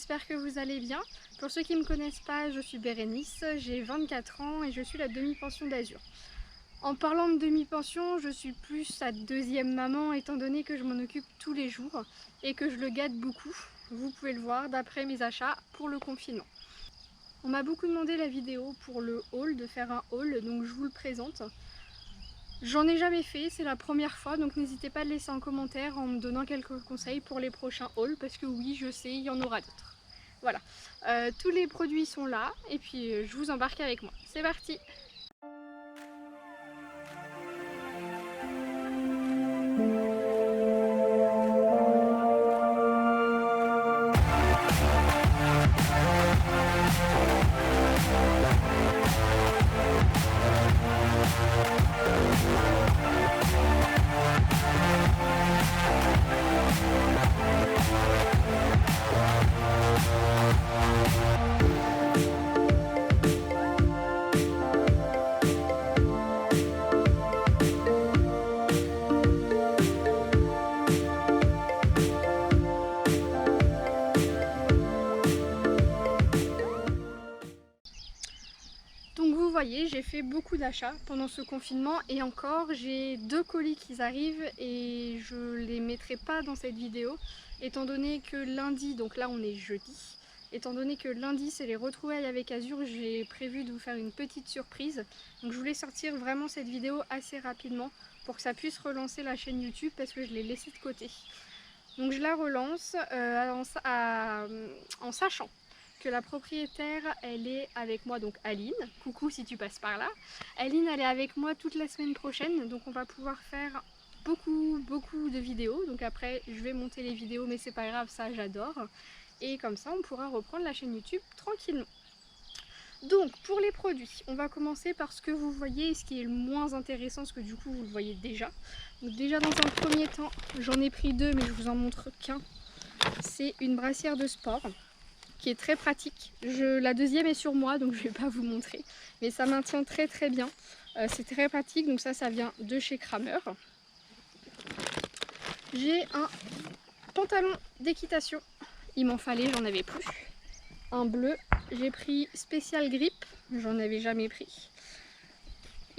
j'espère que vous allez bien. Pour ceux qui ne me connaissent pas, je suis Bérénice, j'ai 24 ans et je suis la demi-pension d'Azur. En parlant de demi-pension, je suis plus sa deuxième maman étant donné que je m'en occupe tous les jours et que je le gâte beaucoup. Vous pouvez le voir d'après mes achats pour le confinement. On m'a beaucoup demandé la vidéo pour le haul, de faire un haul, donc je vous le présente. J'en ai jamais fait, c'est la première fois, donc n'hésitez pas à le laisser en commentaire en me donnant quelques conseils pour les prochains hauls, parce que oui, je sais, il y en aura d'autres. Voilà, tous les produits sont là, et puis je vous embarque avec moi. C'est parti! Donc vous voyez, j'ai fait beaucoup d'achats pendant ce confinement et encore j'ai 2 colis qui arrivent et je les mettrai pas dans cette vidéo étant donné que lundi, donc là on est jeudi, étant donné que lundi c'est les retrouvailles avec Azur, j'ai prévu de vous faire une petite surprise. Donc je voulais sortir vraiment cette vidéo assez rapidement pour que ça puisse relancer la chaîne YouTube parce que je l'ai laissée de côté. Donc je la relance en sachant que la propriétaire, elle est avec moi, donc Aline, coucou si tu passes par là. Aline, elle est avec moi toute la semaine prochaine, donc on va pouvoir faire beaucoup de vidéos. Donc après, je vais monter les vidéos, mais c'est pas grave, ça j'adore. Et comme ça, on pourra reprendre la chaîne YouTube tranquillement. Donc pour les produits, on va commencer par ce que vous voyez, ce qui est le moins intéressant, parce que du coup vous le voyez déjà. Donc déjà dans un premier temps, j'en ai pris 2, mais je vous en montre qu'un. C'est une brassière de sport qui est très pratique. La deuxième est sur moi, donc je ne vais pas vous montrer, mais ça maintient très bien. C'est très pratique, donc ça vient de chez Kramer. J'ai un pantalon d'équitation, il m'en fallait, j'en avais plus. Un bleu, j'ai pris spécial grip, j'en avais jamais pris.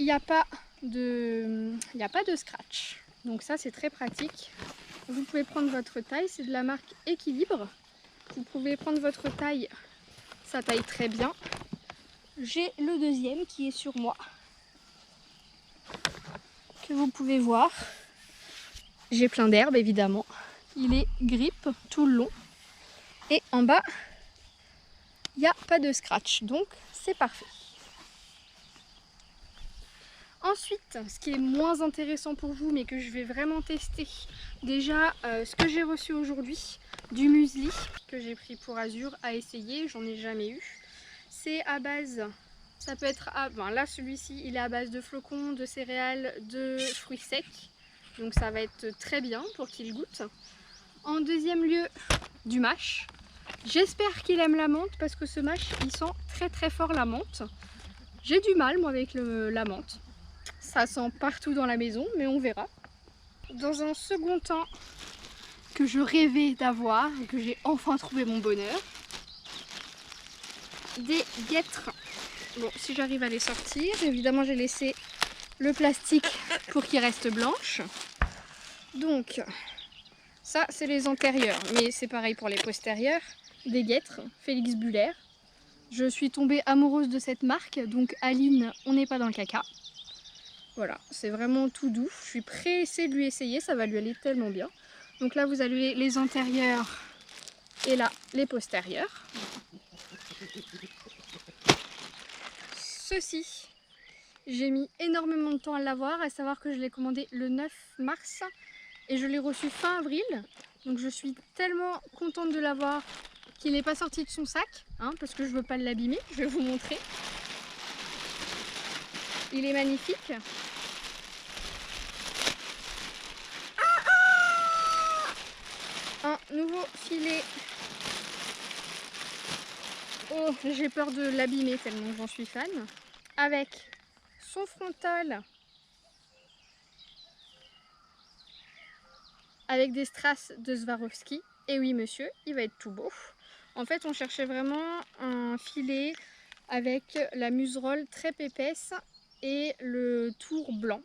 Il n'y a pas de scratch, donc ça c'est très pratique. Vous pouvez prendre votre taille, c'est de la marque Équilibre. Vous pouvez prendre votre taille, ça taille très bien. J'ai le deuxième qui est sur moi, que vous pouvez voir. J'ai plein d'herbe évidemment. Il est grip tout le long. Et en bas, il n'y a pas de scratch, donc c'est parfait. Ensuite, ce qui est moins intéressant pour vous, mais que je vais vraiment tester, déjà ce que j'ai reçu aujourd'hui, du muesli que j'ai pris pour Azur à essayer, j'en ai jamais eu. C'est à base, ça peut être, là celui-ci il est à base de flocons, de céréales, de fruits secs, donc ça va être très bien pour qu'il goûte. En deuxième lieu, du mâche. J'espère qu'il aime la menthe parce que ce mâche il sent très fort la menthe. J'ai du mal moi avec la menthe. Ça sent partout dans la maison, mais on verra. Dans un second temps, que je rêvais d'avoir et que j'ai enfin trouvé mon bonheur, des guêtres. Bon, si j'arrive à les sortir, évidemment j'ai laissé le plastique pour qu'il reste blanche. Donc, ça c'est les antérieurs, mais c'est pareil pour les postérieurs. Des guêtres, Félix Buller. Je suis tombée amoureuse de cette marque, donc Aline, on n'est pas dans le caca. Voilà, c'est vraiment tout doux. Je suis pressée de lui essayer, ça va lui aller tellement bien. Donc là, vous avez les antérieurs et là, les postérieurs. Ceci, j'ai mis énormément de temps à l'avoir, à savoir que je l'ai commandé le 9 mars et je l'ai reçu fin avril. Donc je suis tellement contente de l'avoir qu'il n'est pas sorti de son sac, hein, parce que je ne veux pas l'abîmer. Je vais vous montrer. Il est magnifique. Un nouveau filet. Oh, j'ai peur de l'abîmer tellement j'en suis fan. Avec son frontal, avec des strass de Swarovski. Et oui monsieur, il va être tout beau. En fait, on cherchait vraiment un filet avec la muserolle très épaisse et le tour blanc.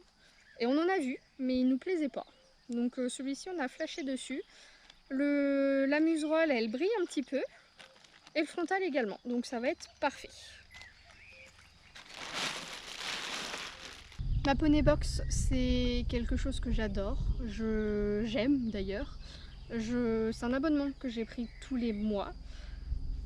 Et on en a vu, mais il ne nous plaisait pas. Donc celui-ci, on a flashé dessus. La muserolle, elle brille un petit peu. Et le frontal également. Donc ça va être parfait. Ma poney box, c'est quelque chose que j'adore. J'aime d'ailleurs. C'est un abonnement que j'ai pris tous les mois.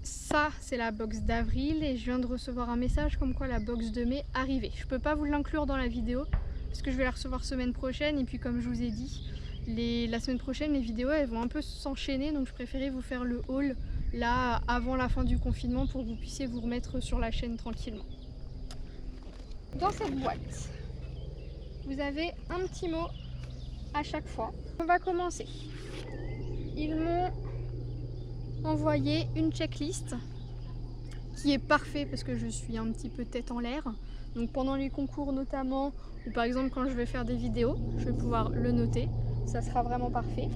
Ça, c'est la box d'avril et je viens de recevoir un message comme quoi la box de mai arrivait. Je peux pas vous l'inclure dans la vidéo parce que je vais la recevoir semaine prochaine et puis comme je vous ai dit, la semaine prochaine les vidéos elles vont un peu s'enchaîner, donc je préférais vous faire le haul là avant la fin du confinement pour que vous puissiez vous remettre sur la chaîne tranquillement. Dans cette boîte, vous avez un petit mot à chaque fois. On va commencer. Ils m'ont envoyé une checklist qui est parfait parce que je suis un petit peu tête en l'air. Donc pendant les concours notamment, ou par exemple quand je vais faire des vidéos, je vais pouvoir le noter. Ça sera vraiment parfait.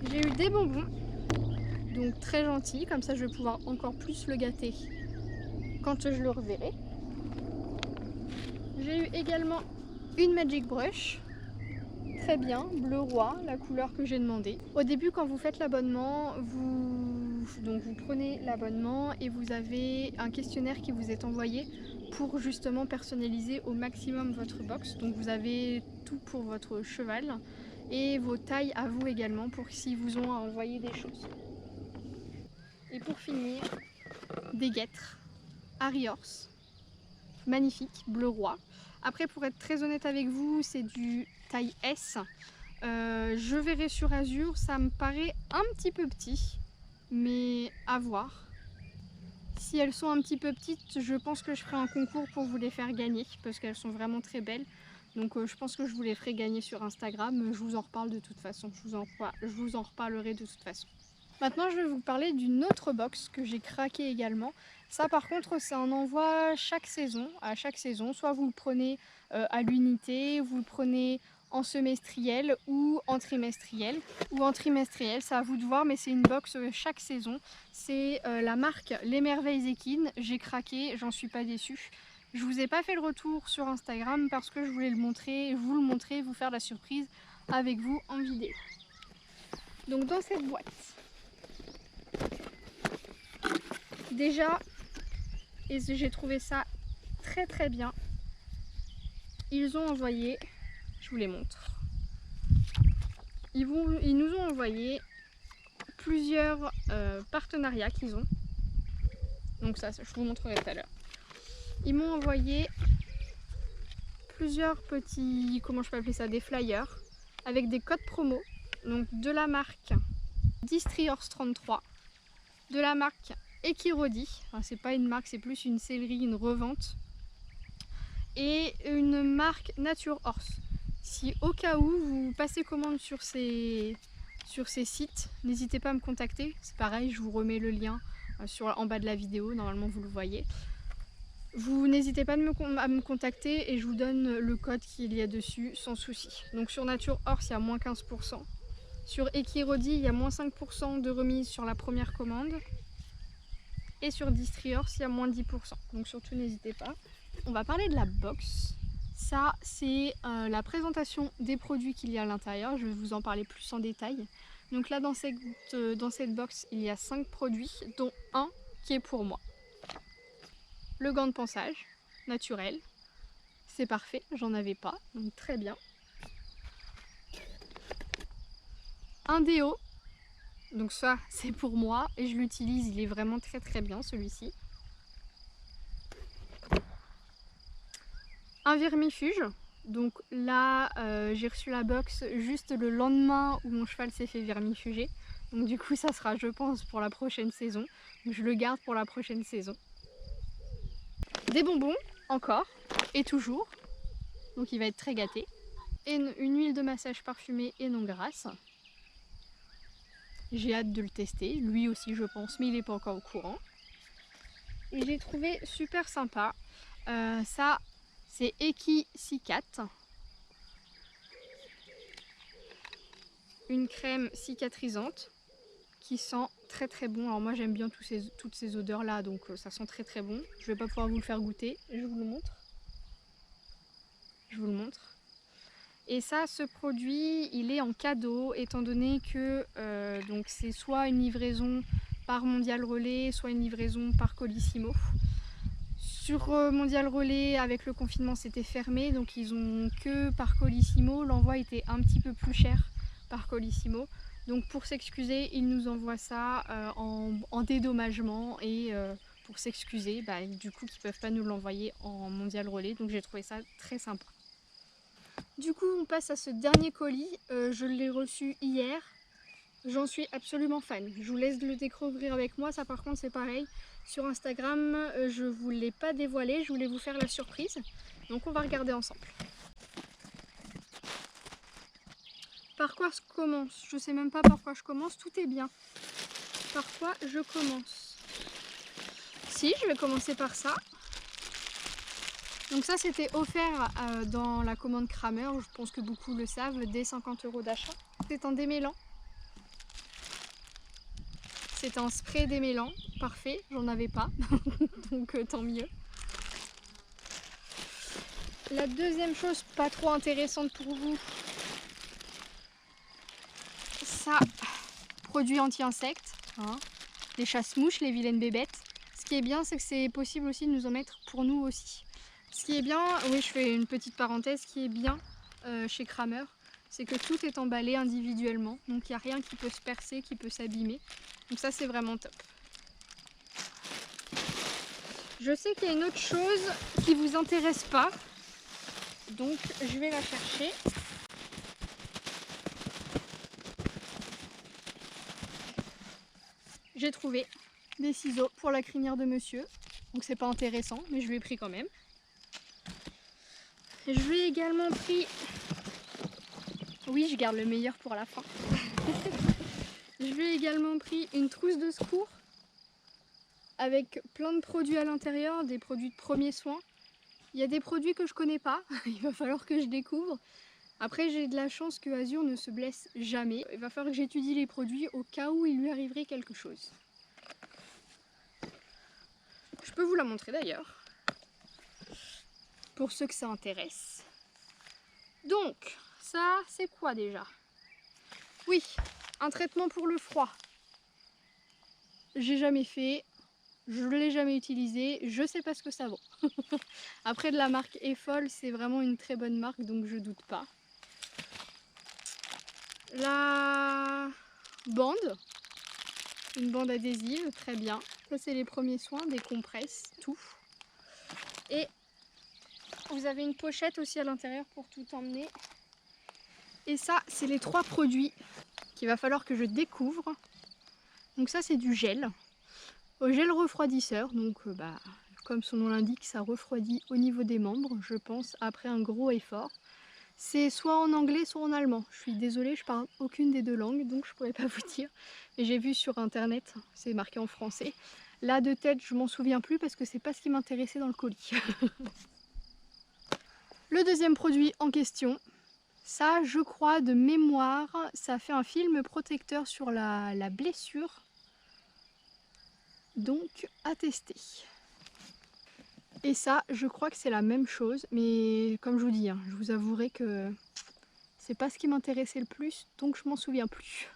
J'ai eu des bonbons, donc très gentils, comme ça je vais pouvoir encore plus le gâter quand je le reverrai. J'ai eu également une Magic Brush. Très bien, bleu roi, la couleur que j'ai demandé. Au début, quand vous faites l'abonnement, vous prenez l'abonnement et vous avez un questionnaire qui vous est envoyé pour justement personnaliser au maximum votre box. Donc vous avez tout pour votre cheval et vos tailles à vous également pour s'ils vous ont envoyé des choses. Et pour finir, des guêtres Harry Horse, magnifique, bleu roi. Après, pour être très honnête avec vous, c'est du taille S. Je verrai sur Azur, ça me paraît un petit peu petit, mais à voir. Si elles sont un petit peu petites, je pense que je ferai un concours pour vous les faire gagner, parce qu'elles sont vraiment très belles. Donc je pense que je vous les ferai gagner sur Instagram, je vous en reparle de toute façon, je vous en reparlerai de toute façon. Maintenant je vais vous parler d'une autre box que j'ai craqué également. Ça par contre c'est un envoi à chaque saison, soit vous le prenez à l'unité, vous le prenez en semestriel ou en trimestriel. C'est à vous de voir, mais c'est une box chaque saison. C'est la marque Les Merveilles Équines, j'ai craqué, j'en suis pas déçue. Je vous ai pas fait le retour sur Instagram parce que je voulais vous le montrer, vous faire la surprise avec vous en vidéo. Donc dans cette boîte, déjà, et j'ai trouvé ça très très bien, ils ont envoyé, je vous les montre, ils nous ont envoyé plusieurs partenariats qu'ils ont. Donc ça, je vous montrerai tout à l'heure. Ils m'ont envoyé plusieurs petits, comment je peux appeler ça, des flyers avec des codes promo. Donc de la marque Distriors 33, de la marque Equirodi, enfin, c'est pas une marque, c'est plus une sellerie, une revente, et une marque Nature Horse. Si au cas où vous passez commande sur ces sites, n'hésitez pas à me contacter. C'est pareil, je vous remets le lien en bas de la vidéo, normalement vous le voyez. Vous n'hésitez pas à me contacter et je vous donne le code qu'il y a dessus sans souci. Donc sur Nature Horse, il y a moins 15%. Sur Equirodi, il y a moins 5% de remise sur la première commande. Et sur Distriors, il y a moins 10%. Donc surtout, n'hésitez pas. On va parler de la box. Ça, c'est la présentation des produits qu'il y a à l'intérieur. Je vais vous en parler plus en détail. Donc là, dans cette box, il y a 5 produits, dont un qui est pour moi. Le gant de ponçage, naturel. C'est parfait, j'en avais pas, donc très bien. Un déo, donc ça c'est pour moi et je l'utilise, il est vraiment très très bien celui-ci. Un vermifuge, donc là j'ai reçu la box juste le lendemain où mon cheval s'est fait vermifuger. Donc du coup ça sera, je pense, pour la prochaine saison. Donc, je le garde pour la prochaine saison. Des bonbons, encore, et toujours. Donc il va être très gâté. Et une huile de massage parfumée et non grasse. J'ai hâte de le tester, lui aussi je pense, mais il n'est pas encore au courant. Et j'ai trouvé super sympa, ça c'est Equi-Cicat, une crème cicatrisante qui sent très très bon. Alors moi j'aime bien toutes ces odeurs là, donc ça sent très très bon. Je vais pas pouvoir vous le faire goûter, je vous le montre. Je vous le montre. Et ça, ce produit, il est en cadeau, étant donné que donc c'est soit une livraison par Mondial Relais, soit une livraison par Colissimo. Sur Mondial Relais, avec le confinement, c'était fermé, donc ils ont que par Colissimo. L'envoi était un petit peu plus cher par Colissimo. Donc pour s'excuser, ils nous envoient ça en dédommagement et pour s'excuser, du coup, ils ne peuvent pas nous l'envoyer en Mondial Relais. Donc j'ai trouvé ça très sympa. Du coup, on passe à ce dernier colis. Je l'ai reçu hier. J'en suis absolument fan. Je vous laisse le découvrir avec moi. Ça, par contre, c'est pareil. Sur Instagram, je ne vous l'ai pas dévoilé. Je voulais vous faire la surprise. Donc, on va regarder ensemble. Par quoi je commence? Je ne sais même pas par quoi je commence. Tout est bien. Par quoi je commence? Si, je vais commencer par ça. Donc ça, c'était offert dans la commande Kramer. Je pense que beaucoup le savent, dès 50 € d'achat. C'est un démêlant. C'est un spray démêlant. Parfait, j'en avais pas. Donc tant mieux. La deuxième chose pas trop intéressante pour vous, ça, produit anti-insectes, hein, les chasse-mouches, les vilaines bébêtes. Ce qui est bien, c'est que c'est possible aussi de nous en mettre pour nous aussi. Ce qui est bien, oui, je fais une petite parenthèse, ce qui est bien chez Kramer, c'est que tout est emballé individuellement, donc il n'y a rien qui peut se percer, qui peut s'abîmer. Donc ça, c'est vraiment top. Je sais qu'il y a une autre chose qui ne vous intéresse pas, donc je vais la chercher. J'ai trouvé des ciseaux pour la crinière de monsieur, donc c'est pas intéressant, mais je l'ai pris quand même. Je lui ai également pris... Oui, je garde le meilleur pour la fin. Je lui ai également pris une trousse de secours avec plein de produits à l'intérieur, des produits de premiers soins. Il y a des produits que je connais pas, il va falloir que je découvre. Après, j'ai de la chance que Azur ne se blesse jamais. Il va falloir que j'étudie les produits au cas où il lui arriverait quelque chose. Je peux vous la montrer d'ailleurs, pour ceux que ça intéresse. Donc, ça, c'est quoi déjà? Oui, un traitement pour le froid. J'ai jamais fait, je ne l'ai jamais utilisé, je sais pas ce que ça vaut. Après, de la marque Effol, c'est vraiment une très bonne marque, donc je doute pas. La bande, une bande adhésive, très bien. Ça, c'est les premiers soins, des compresses, tout. Et vous avez une pochette aussi à l'intérieur pour tout emmener. Et ça, c'est les 3 produits qu'il va falloir que je découvre. Donc ça, c'est du gel. Au gel refroidisseur, donc comme son nom l'indique, ça refroidit au niveau des membres, je pense, après un gros effort. C'est soit en anglais, soit en allemand. Je suis désolée, je parle aucune des 2 langues, donc je pourrais pas vous dire. Mais j'ai vu sur internet, c'est marqué en français. Là, de tête, je m'en souviens plus parce que c'est pas ce qui m'intéressait dans le colis. Le deuxième produit en question, ça, je crois, de mémoire, ça fait un film protecteur sur la blessure. Donc, à tester. Et ça, je crois que c'est la même chose, mais comme je vous dis, je vous avouerai que c'est pas ce qui m'intéressait le plus, donc je m'en souviens plus.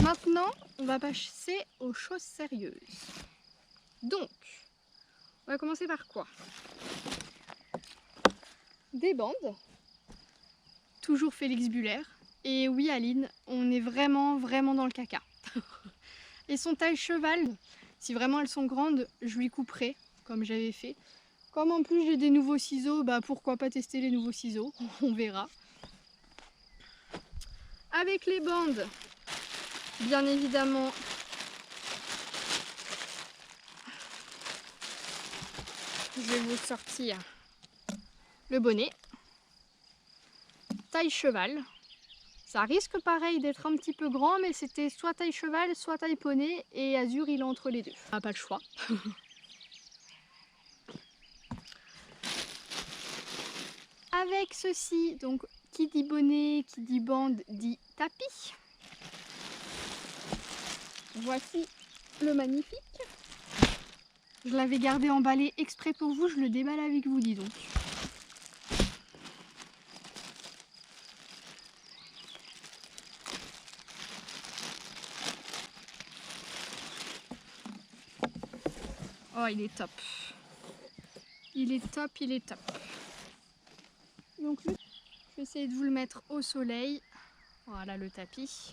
Maintenant, on va passer aux choses sérieuses. Donc, on va commencer par quoi? Des bandes, toujours Félix Buller. Et oui, Aline, on est vraiment dans le caca. Et son taille cheval, si vraiment elles sont grandes, je lui couperai, comme j'avais fait. Comme en plus j'ai des nouveaux ciseaux, pourquoi pas tester les nouveaux ciseaux, on verra. Avec les bandes, bien évidemment, je vais vous sortir le bonnet. Taille cheval. Ça risque pareil d'être un petit peu grand, mais c'était soit taille cheval, soit taille poney, et Azur il est entre les deux. On n'a pas le choix. Avec ceci, donc qui dit bonnet, qui dit bande, dit tapis. Voici le magnifique. Je l'avais gardé emballé exprès pour vous, je le déballe avec vous, dis donc. Oh, il est top. Il est top, il est top. Donc je vais essayer de vous le mettre au soleil. Voilà le tapis.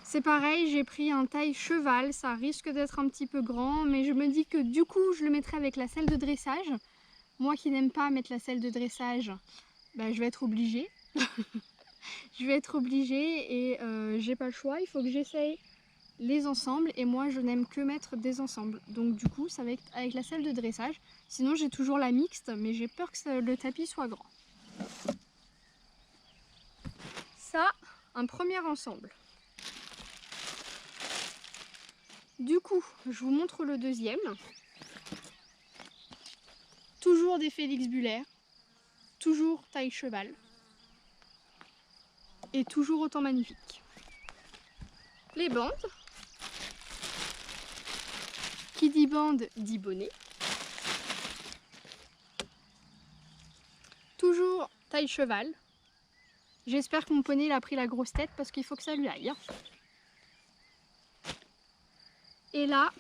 C'est pareil, j'ai pris un taille cheval, ça risque d'être un petit peu grand, mais je me dis que du coup je le mettrai avec la selle de dressage. Moi qui n'aime pas mettre la selle de dressage, ben, je vais être obligée. Je vais être obligée et j'ai pas le choix, il faut que j'essaye les ensembles et moi je n'aime que mettre des ensembles. Donc du coup ça va être avec la selle de dressage. Sinon j'ai toujours la mixte, mais j'ai peur que le tapis soit grand. Ça, un premier ensemble. Du coup, je vous montre le deuxième. Toujours des Félix Buller, toujours taille cheval. Et toujours autant magnifique. Les bandes. Qui dit bande dit bonnet. Toujours taille cheval. J'espère que mon poney il a pris la grosse tête parce qu'il faut que ça lui aille. Et là,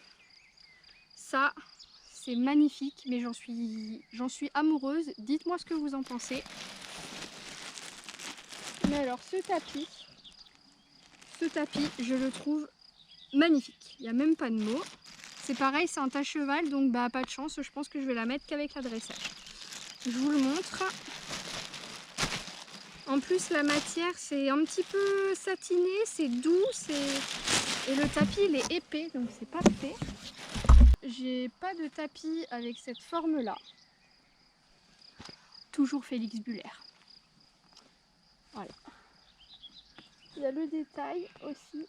ça c'est magnifique, mais j'en suis amoureuse. Dites-moi ce que vous en pensez. Mais alors ce tapis, je le trouve magnifique. Il n'y a même pas de mots. C'est pareil, c'est un taille cheval, donc bah pas de chance. Je pense que je vais la mettre qu'avec l'adressage. Je vous le montre. En plus la matière c'est un petit peu satiné, c'est doux, et le tapis il est épais, donc c'est parfait. J'ai pas de tapis avec cette forme là. Toujours Félix Buller. Voilà. Il y a le détail aussi.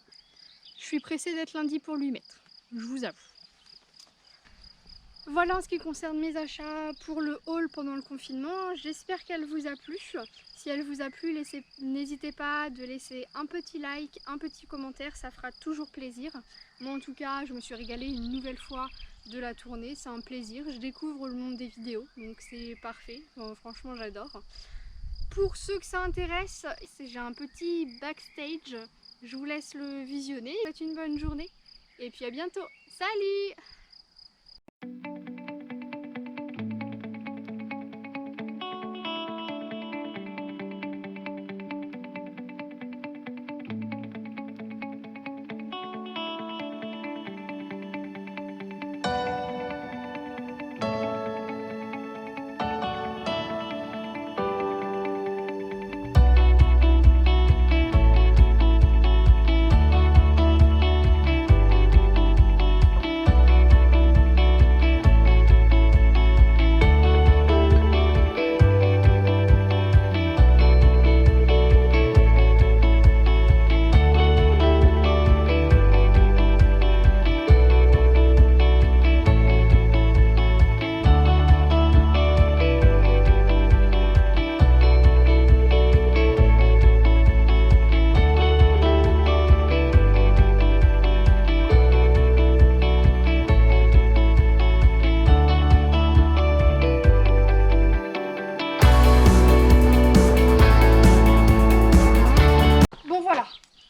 Je suis pressée d'être lundi pour lui mettre, je vous avoue. Voilà en ce qui concerne mes achats pour le haul pendant le confinement. J'espère qu'elle vous a plu. Si elle vous a plu, n'hésitez pas de laisser un petit like, un petit commentaire, ça fera toujours plaisir. Moi en tout cas, je me suis régalée une nouvelle fois de la tournée, c'est un plaisir. Je découvre le monde des vidéos, donc c'est parfait. Bon, franchement, j'adore. Pour ceux que ça intéresse, j'ai un petit backstage. Je vous laisse le visionner. Faites une bonne journée et puis à bientôt. Salut!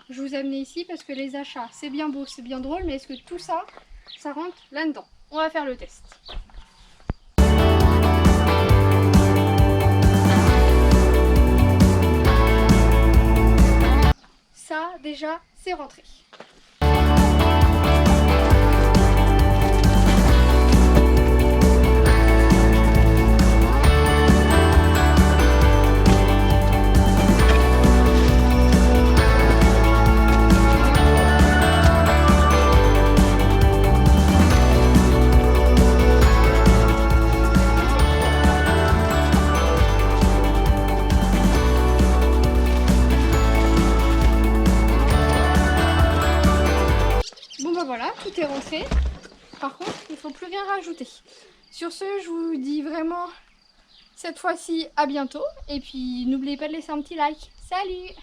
Je vous ai amené ici parce que les achats, c'est bien beau, c'est bien drôle, mais est-ce que tout ça, ça rentre là-dedans? On va faire le test. Ça, déjà, c'est rentré. Voilà, tout est rentré. Par contre, il ne faut plus rien rajouter. Sur ce, je vous dis vraiment cette fois-ci à bientôt. Et puis, n'oubliez pas de laisser un petit like. Salut!